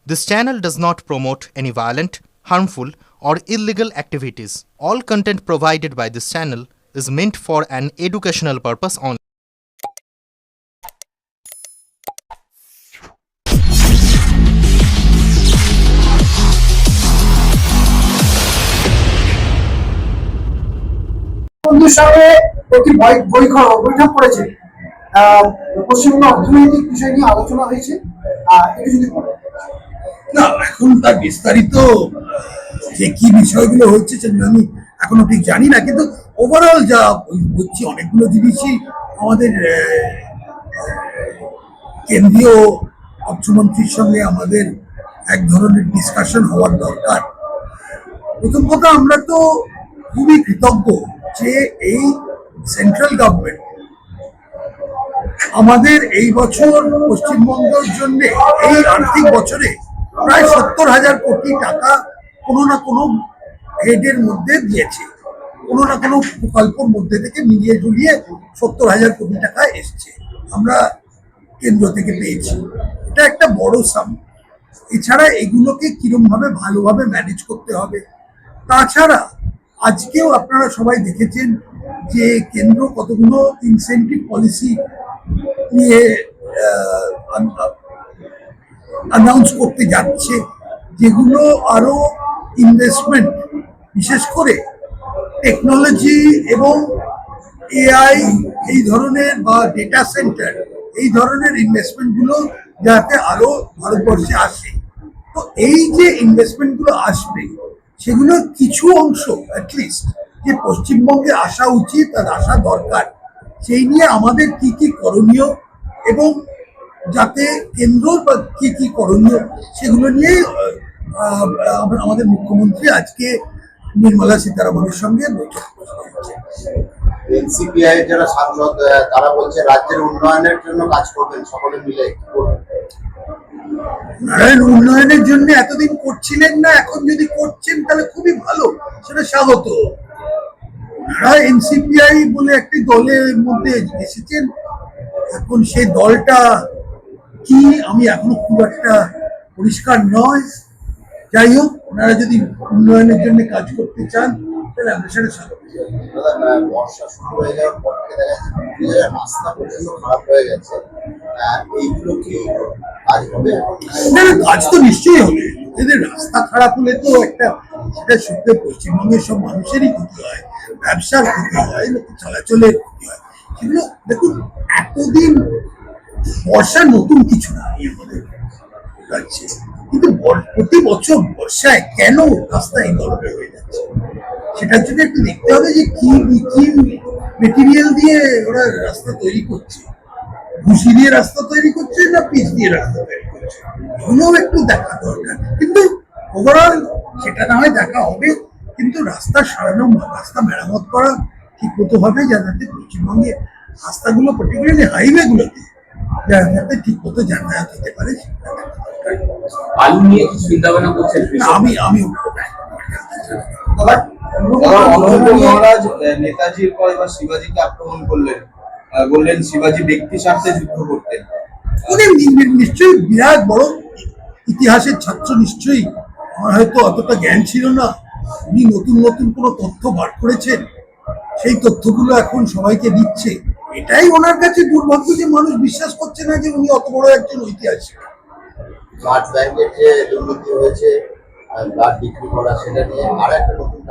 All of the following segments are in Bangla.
This channel does not promote any violent, harmful, or illegal activities. All content provided by this channel is meant for an educational purpose only. বন্ধুর সঙ্গে একটি বৈঠক করেছে। পশ্চিমবঙ্গ অর্থনৈতিক বিষয় নিয়ে আলোচনা হয়েছে। এটা যদি না, এখন তার বিস্তারিত যে কি বিষয়গুলো হচ্ছে সেগুলো আমি এখনো ঠিক জানি না, কিন্তু ওভারঅল যা হচ্ছে অনেকগুলো জিনিসই আমাদের কেন্দ্রীয় অর্থমন্ত্রীর সঙ্গে আমাদের এক ধরনের ডিসকাশন হওয়ার দরকার। প্রথম কথা, আমরা তো খুবই কৃতজ্ঞ যে এই সেন্ট্রাল গভর্নমেন্ট আমাদের এই বছর পশ্চিমবঙ্গের জন্য এই আর্থিক বছরে প্রায় 70,000 কোটি টাকা কোনো না কোনো হেডের মধ্যে দিয়েছে, কোনো না কোনো প্রকল্পের মধ্যে থেকে মিলিয়ে ঝুলিয়ে 70,000 কোটি টাকা এসছে, আমরা কেন্দ্র থেকে পেয়েছি। এটা একটা বড় সাম। এছাড়া এগুলোকে কিরম ভাবে ভালোভাবে ম্যানেজ করতে হবে। তাছাড়া আজকেও আপনারা সবাই দেখেছেন যে কেন্দ্র কতগুলো ইনসেন্টিভ পলিসি নিয়ে অ্যানাউন্স করতে যাচ্ছে, যেগুলো আরো ইনভেস্টমেন্ট, বিশেষ করে টেকনোলজি এবং এআই এই ধরনের বা ডেটা সেন্টার এই ধরনের ইনভেস্টমেন্টগুলো যাতে আরো ভারতবর্ষে আসে। তো এই যে ইনভেস্টমেন্টগুলো আসবে সেগুলো কিছু অংশ অ্যাটলিস্ট যে পশ্চিমবঙ্গে আসা উচিত আর আসা দরকার, সেই নিয়ে আমাদের কি কি করণীয় এবং যাতে কেন্দ্র বা কি কি করণীয় সেগুলো নিয়ে আমাদের মুখ্যমন্ত্রী আজকে নির্মলা সীতারামনের সঙ্গে বৈঠক করেছে। এনসিপিআই যারা সাংসদ তারা বলছে রাজ্যের উন্নয়নের জন্য কাজ করবেন, সকলে মিলে নারায়ণ উন্নয়নের জন্য এতদিন করছিলেন না, এখন যদি করছেন তাহলে খুবই ভালো, সেটা স্বাগত। এনসিপিআই বলে একটি দলের মধ্যে এসেছেন, এখন সেই দলটা কি আমি এখনো খুব একটা পরিষ্কার নয়। যাই হোক, ওনারা যদি উন্নয়নের জন্য কাজ করতে চান তাহলে আমরা সেটা স্বাগত। বর্ষা শুরু হয়ে যাওয়ার পর থেকে দেখা যাচ্ছে রাস্তা পর্যন্ত খারাপ হয়ে গেছে, এইগুলো কি কাজ হবে? কাজ তো নিশ্চয়ই হবে। এদের রাস্তা খারাপ হলে তো একটা সেটা শুনতে পশ্চিমবঙ্গের সব মানুষেরই ক্ষতি হয়, ব্যবসার ক্ষতি হয়, লোক চলাচলের ক্ষতি হয়। সেগুলো দেখুন, এতদিন বর্ষা নতুন কিছু না আমাদের রাজ্যে, কিন্তু প্রতি বছর বর্ষায় কেন রাস্তা এই ধরনের হয়ে যাচ্ছে সেটার জন্য একটু দেখতে হবে যে কি মেটেরিয়াল দিয়ে ওরা রাস্তা তৈরি করছে, ঘুষি দিয়ে রাস্তা তৈরি করছে না পিচ দিয়ে রাস্তা তৈরি করছে, এগুলোও একটু দেখা দরকার। কিন্তু ওভারঅল সেটা না হয় দেখা হবে, কিন্তু রাস্তা সারানো, রাস্তা মেরামত করা ঠিক মতো হবে যাতে পশ্চিমবঙ্গে রাস্তাগুলো পার্টিকুলারলি হাইওয়ে গুলোতে যাতে ঠিক মতো যাতায়াত হতে পারে। আলু নিয়ে কি চিন্তা ভাবনা করছেন? আমি মহারাজ নেতাজির পর এবার শিবাজিকে আক্রমণ করলেন, বললেন শিবাজি ব্যক্তি স্বার্থে যুদ্ধ করতেন। নিশ্চয়ই বিরাট বড় ইতিহাসের ছাত্র, নিশ্চয়ই আমার হয়তো অতটা জ্ঞান ছিল না। উনি নতুন নতুন কোনো তথ্য বার করেছেন, সেই তথ্যগুলো এখন সবাইকে দিচ্ছে। এটাই ওনার কাছে দুর্ভাগ্য যে মানুষ বিশ্বাস করছে না যে উনি অত বড় একজন ঐতিহাসিক। ব্লাড ব্যাংকের যে দুর্নীতি হয়েছে, ব্লাড বিক্রি করা, সেটা নিয়ে আর একটা নতুন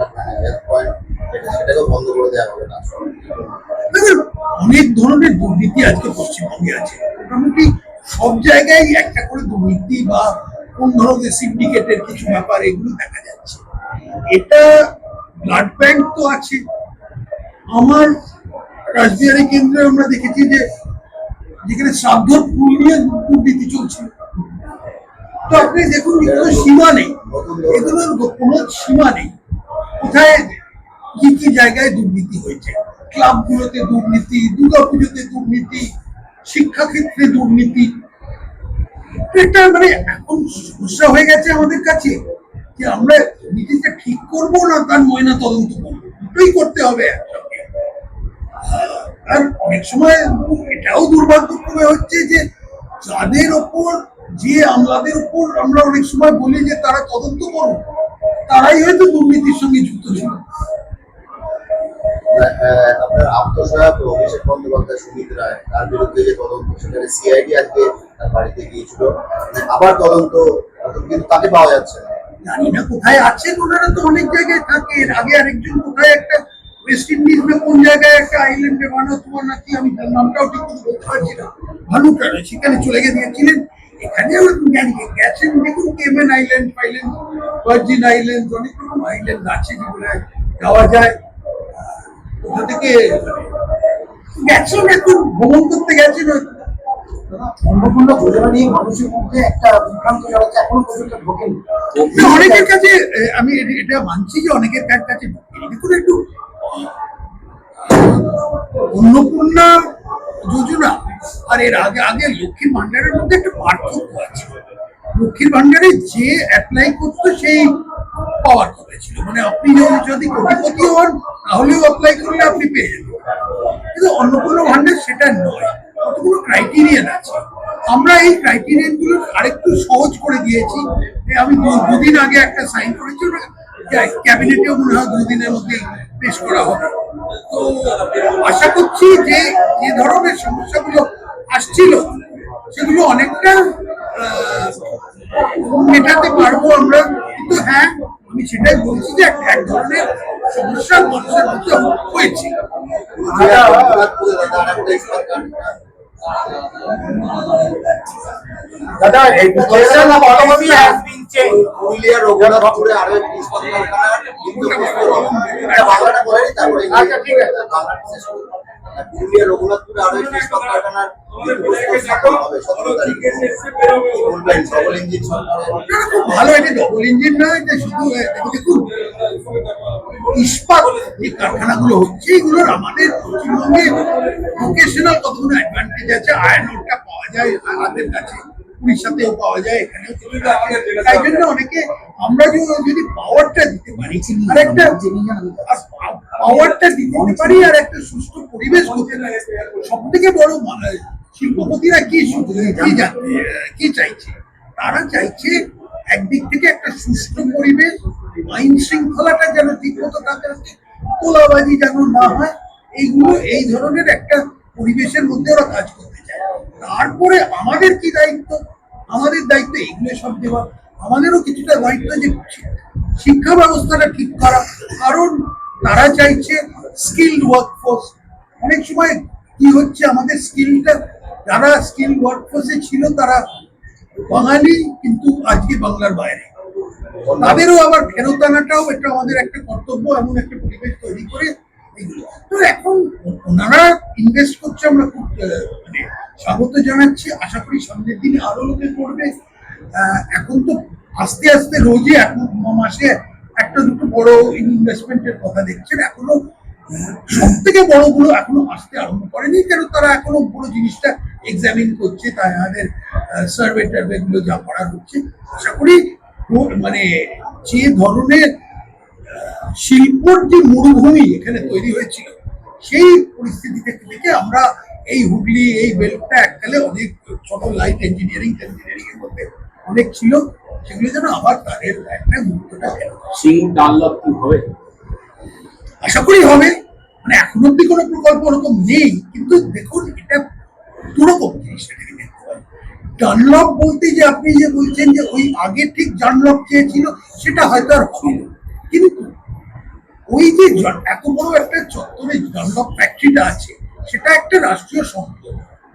পয়েন্ট, সেটাকেও বন্ধ করে দেওয়া হবে না। অনেক ধরনের দুর্নীতি আজকে পশ্চিমবঙ্গে আছে, মোটামুটি সব জায়গায় একটা করে দুর্নীতি বা কোন ধরনের সিন্ডিকেটের কিছু ব্যাপার এগুলো দেখা যাচ্ছে। এটা ব্লাড ব্যাংক তো আছে, আমার রাসবিহারী কেন্দ্রে আমরা দেখেছি যে যেখানে শ্রাদ্ধর ফুল নিয়ে দুর্নীতি চলছে। তো আপনি দেখুন, এগুলো সীমা নেই, এগুলোর কোনো সীমা নেই। কোথায় কি কি জায়গায় দুর্নীতি হয়েছে, ক্লাবগুলোতে দুর্নীতি, দুর্গাপুজোতে দুর্নীতি, শিক্ষাক্ষেত্রে দুর্নীতি। এটা মানে এখন সমস্যা হয়ে গেছে আমাদের কাছে যে আমরা দুর্নীতিটা ঠিক করবো না তার ময়না তদন্ত করবো, দুটোই করতে হবে একসঙ্গে। আর অনেক সময় এটাও দুর্ভাগ্যক্রমে হচ্ছে যে যাদের ওপর যে আমলাদের উপর আমরা অনেক সময় বলি যে তারা তদন্ত করুন, তারাই হয়তো দুর্নীতির সঙ্গে যুক্ত ছিল। আপনার আত্মসহায়ক অভিষেক বন্দ্যোপাধ্যায়, সুমিত রায়, তার বিরুদ্ধে যে তদন্ত, সেখানে সিআইডি আজকে তার বাড়িতে গিয়েছিল, আবার তদন্ত, কিন্তু তাকে পাওয়া যাচ্ছে না। জানি না কোথায় আছেন, ওনারা তো অনেক জায়গায় থাকে। এর আগে আরেকজন কোথায় একটা ওয়েস্ট ইন্ডিজ না কোন জায়গায় একটা আইল্যান্ডে বানাতো নাকি, আমি তার নামটাও ঠিক করে বলতে পারছি না, ভালুকা, সেখানে চলে গিয়েছিলেন। এখানেও জানি গেছেন, দেখুন কেমেন আইল্যান্ড ফাইল্যান্ড, ভার্জিন আইল্যান্ড, অনেক রকম আইল্যান্ড আছে যেগুলো যাওয়া যায়। ওটা থেকে গেছেন, এখন ভ্রমণ করতে গেছেন হয়তো। অন্নপূর্ণা যোজনা নিয়ে মানুষের মধ্যে একটা বিভ্রান্ত জড়াচ্ছে, এখনো পর্যন্ত ঢোকেনি। অনেকের কাছে আমি এটা মানছি যে অনেকের কাছে ঢোকেনি। দেখুন একটু, অন্নপূর্ণা যোজনা আর এর আগে আগে লক্ষ্মীর ভান্ডারের মধ্যে একটা পার্থক্য আছে। লক্ষ্মীর ভান্ডারে যে অ্যাপ্লাই করতো সেই পাওয়ার কথা ছিল, মানে আপনি যদি কোটিপতি হন তাহলেও অ্যাপ্লাই করলে আপনি পেয়ে যাবেন। কিন্তু অন্নপূর্ণা ভান্ডার সেটা নয়, কতগুলো ক্রাইটেরিয়ান আছে। আমরা এই ক্রাইটেরিয়ান গুলো আরেকটু সহজ করে দিয়েছি। আমি দুদিন আগে একটা সাইন করেছি, ক্যাবিনেটেও মনে হয় 2 দিনের মধ্যে পেশ করা হবে। তো আশা করছি যে যে ধরনের সমস্যাগুলো আসছিল সেগুলো অনেকটা মেটাতে পারবো আমরা। কিন্তু হ্যাঁ, আমি সেটাই বলছি যে এক ধরনের সমস্যা মানুষের মধ্যে হয়েছে। দাদা, education policy has been changed. Purulia রঘুনাথপুরে আরো একটি ইস্পাত কারখানা কিন্তু বাংলাটা বলেনি, তারপরে আচ্ছা, ঠিক আছে। বাংলাটা শেষ করি। পুরুলিয়া রঘুনাথপুরে আরো একটি ইস্পাত কারখানার হবে 17 তারিখে। কি বলবেন, ডবল ইঞ্জিন খুব ভালো, এটা ডবল ইঞ্জিন নয়, এটা শুধু দেখুন ইস্পাত যে কারখানাগুলো হচ্ছে এগুলোর আমাদের পশ্চিমবঙ্গে ভোকেশনাল কতগুলো অ্যাডভান্টেজ আছে। আয়রন ওরটা পাওয়া যায় আমাদের কাছে, উড়িষ্যাতেও পাওয়া যায়, এখানেও তাই জন্য অনেকে আমরা যদি পাওয়ারটা দিতে পারি আর একটা পাওয়ারটা দিতে পারি আর একটা সুস্থ পরিবেশ করতে পারি। সব থেকে বড় শিল্পপতিরা কি চাইছে, তারা চাইছে একদিক থেকে একটা সুস্থ পরিবেশ, আইন শৃঙ্খলাটা যেন ঠিক মতো থাকে, তোলাবাজি যেন না হয়, এইগুলো এই ধরনের একটা পরিবেশের মধ্যে ওরা কাজ করতে চায়। তারপরে আমাদের কি দায়িত্ব? আমাদের দায়িত্ব এগুলো সব দেওয়া। আমাদেরও কিছুটা দায়িত্ব যে শিক্ষা ব্যবস্থাটা ঠিক করা, কারণ তারা চাইছে স্কিলড ওয়ার্কফোর্স। অনেক সময় কি হচ্ছে, আমাদের স্কিলটা, যারা স্কিল ওয়ার্কফোর্সে ছিল তারা বাঙালি কিন্তু আজকে বাংলার বাইরে, তাদেরও আবার ফেরত আনাটাও এটা আমাদের একটা কর্তব্য, এমন একটা পরিবেশ তৈরি করে এগুলো। তো এখন ওনারা ইনভেস্ট করছে, আমরা খুব মানে স্বাগত জানাচ্ছি। আশা করি সামনের দিনে আরো লোকে করবে। এখন তো আস্তে আস্তে রোজই মাসে একটা দুটো বড় ইনভেস্টমেন্টের কথা দেখছেন। এখনো সব থেকে বড়গুলো এখনো আসতে আরম্ভ করেনি, কেন তারা এখনো পুরো জিনিসটা এক্সামিন করছে, তাই আমাদের সার্ভে টার্ভে গুলো যা করা হচ্ছে। আশা করি মানে যে ধরনের শিল্পর যে মরুভূমি এখানে তৈরি হয়েছিল, সেই পরিস্থিতি থেকে আমরা এই হুগলি, এই বেল্টটা এককালে অনেক ছোট লাইট ইঞ্জিনিয়ারিং এর মধ্যে অনেক ছিল, সেগুলো যেন আবার তাদের একটা গুরুত্বটা সিং ডানলপ কি হবে? আশা করি হবে। মানে এখন অব্দি কোনো প্রকল্প ওরকম নেই, কিন্তু দেখুন এটা দুরকম জিনিস। ডানলপ বলতে যে আপনি যে বলছেন যে ওই আগে ঠিক ডানলপ চেয়েছিল, সেটা হয়তো আর হবে না, কিন্তু ওই যে এত বড় একটা চত্বরে ডানলপ ফ্যাক্টরিটা আছে, সেটা একটা রাষ্ট্রীয় সম্পদ।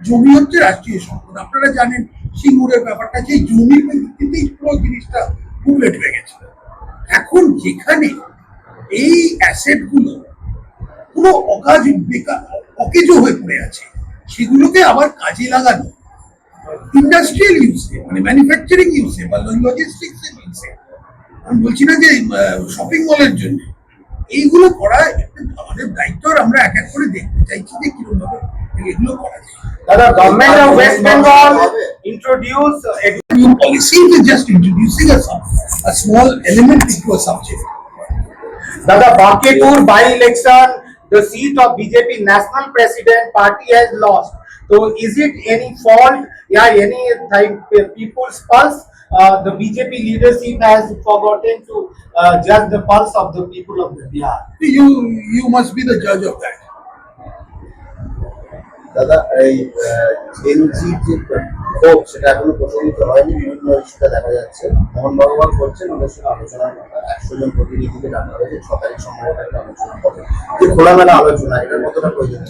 জমি হচ্ছে রাষ্ট্রীয় সম্পদ। আপনারা জানেন সিঙ্গুরের ব্যাপারটা, যে জমির ভিত্তিতেই পুরো জিনিসটা কুমলেট হয়ে গেছে। এখন যেখানে এই অ্যাসেট গুলো পুরো অকেজো হয়ে পড়ে আছে, সেগুলোকে আবার কাজে লাগানো ইন্ডাস্ট্রিয়াল ইউজে, মানে ম্যানুফ্যাকচারিং ইউজে বা লজিস্টিক্স এর ইউজে, আমি বলছি না যে শপিং মলের জন্য, এইগুলো করা আমাদের দায়িত্ব। আর আমরা এক এক করে দেখতে চাইছি যে কিরকম ভাবে এগুলো করা যায়। The government of West Bengal introduced a new policy is just introducing a small element into a subject. Dada, Bakepur by-election, the seat of BJP national president party has lost. So is it any fault yeah, any type people's pulse. The BJP leadership has forgotten to judge the pulse of the people of the Bihar. You must be the judge of that. দাদা এই জেনজির যে ক্ষোভ সেটা এখনো প্রশমিত হয়নি, বিভিন্ন ইস্যুতে দেখা যাচ্ছে। মোহন ভগবান বলছেন ওদের সঙ্গে আলোচনার কথা, 100 জন প্রতিনিধিকে ডাকা হয়েছে, 6 তারিখ সম্ভবত একটা আলোচনা হবে। যে খোলামেলা আলোচনা, এটার কতটা প্রয়োজন?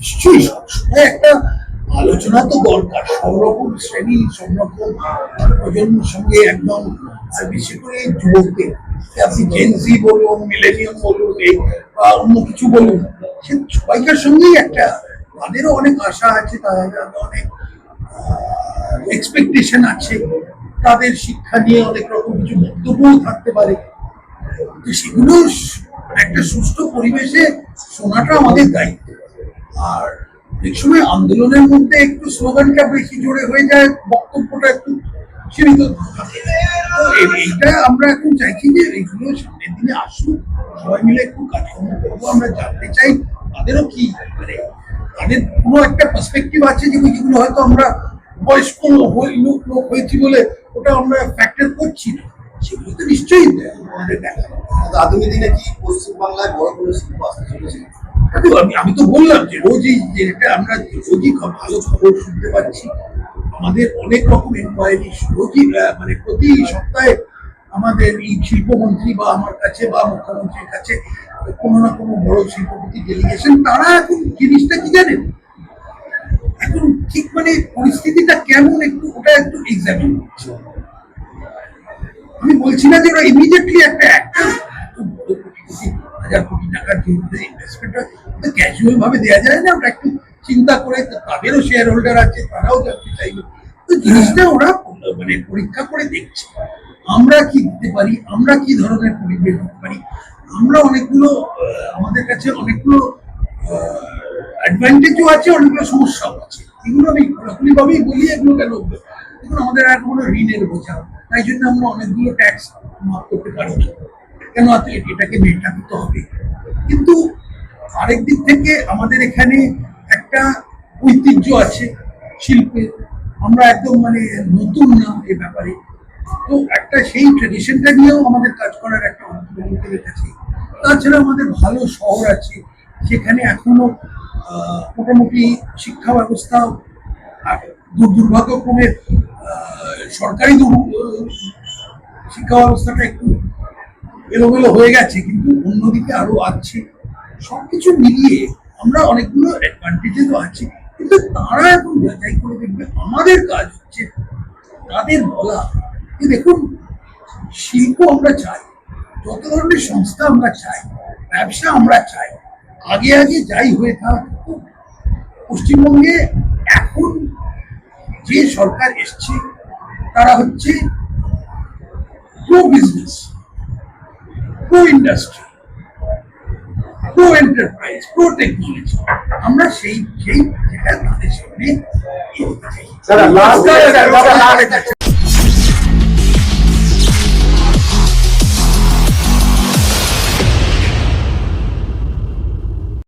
নিশ্চয়ই সবসময় একটা আলোচনা তো দরকার, সব রকম শ্রেণী সব রকম প্রজন্মের সঙ্গে একদম, আর বিশেষ করে যুবকদের, আপনি জেনজি বলুন, মিলেনিয়াম বলুন, বা অন্য কিছু বলুন, সে সবাইকার সঙ্গেই একটা, তাদেরও অনেক আশা আছে, তাদের অনেক এক্সপেকটেশন আছে, তাদের শিক্ষা নিয়ে অনেক রকম কিছু বক্তব্যও থাকতে পারে। তো সেগুলো একটা সুষ্ঠু পরিবেশে শোনাটা আমাদের দায়িত্ব। আর অনেক সময় আন্দোলনের মধ্যে একটু স্লোগানটা বেশি জোরে হয়ে যায়, বক্তব্যটা একটু সীমিত থাকে। তো এইটা আমরা এখন চাইছি যে এইগুলো সামনের দিনে আসুক, সবাই মিলে একটু কাজকর্ম করবো। আমরা জানতে চাই তাদেরও কি, মানে তাদের কোনো একটা পার্সপেক্টিভ আছে যেগুলো হয়তো আমরা বয়স্ক লোক হয়েছি বলে ওটা আমরা ফ্যাক্টর করছি না, সেগুলো তো নিশ্চয়ই আমাদের দেখা। আগামী দিনে কি পশ্চিমবাংলায় বড় কোনো শিল্প আসতে চলেছে? আমি তো বললাম যে রোজই যেটা আমরা রোজই ভালো খবর শুনতে পাচ্ছি, আমাদের অনেক রকম এনকোয়ারি রোজই, মানে প্রতি সপ্তাহে আমাদের এই শিল্পমন্ত্রী বা আমার কাছে বা মুখ্যমন্ত্রীর কাছে কোনো না কোনো বড় শিল্পপতি ডেলিগেশন, তারা এখন জিনিসটা কি জানেন, এখন ঠিক মানে পরিস্থিতিটা কেমন একটু ওটা একটু এক্সামিন করছে। আমি বলছি না যে ওরা ইমিডিয়েটলি একটা হাজার কোটি টাকার ইনভেস্টমেন্ট ক্যাজুয়াল ভাবে দেওয়া যায় না, ওটা একটু চিন্তা করে, তাদেরও শেয়ার হোল্ডার আছে, তারাও জানতে চাইবে। তো জিনিসটা ওরা মানে পরীক্ষা করে দেখছে আমরা কি দিতে পারি, আমরা কি ধরনের পরিবেশ দিতে পারি। আমরা অনেকগুলো, আমাদের কাছে অনেকগুলো অ্যাডভান্টেজও আছে, অনেকগুলো সমস্যাও আছে। এগুলো আমি খোলাখুলি ভাবেই বলি, এগুলো কেন, এগুলো আমাদের আর কোনো ঋণের বোঝা, তাই জন্য আমরা অনেকগুলো ট্যাক্স মাফ করতে পারি না, কেন এটাকে মেটাতে হবে। কিন্তু আরেক দিক থেকে আমাদের এখানে একটা ঐতিহ্য আছে শিল্পের, আমরা একদম মানে নতুন না এ ব্যাপারে। তো একটা সেই ট্রেডিশনটা নিয়েও আমাদের কাজ করার একটা অনুপ্রেরণা আছে। তাছাড়া আমাদের ভালো শহর আছে, সেখানে এখনো মোটামুটি শিক্ষা ব্যবস্থা, দুর্ভাগ্যক্রমে সরকারি শিক্ষা ব্যবস্থাটা একটু এলোমেলো হয়ে গেছে, কিন্তু অন্যদিকে আরো আছে। সবকিছু মিলিয়ে আমরা অনেকগুলো অ্যাডভান্টেজেসও আছে, কিন্তু তারা এখন যাচাই করে দেখবে। আমাদের কাজ হচ্ছে তাদের বলা যে দেখুন, শিল্প আমরা চাই, যত ধরনের সংস্থা আমরা চাই, ব্যবসা আমরা চাই, আগে আগে যাই হয়ে থাক, পশ্চিমবঙ্গে এখন যে সরকার এসছে তারা হচ্ছে pro business, pro industry, pro enterprise, pro technology. আমরা সেই যেটা তাদের সামনে Sir, last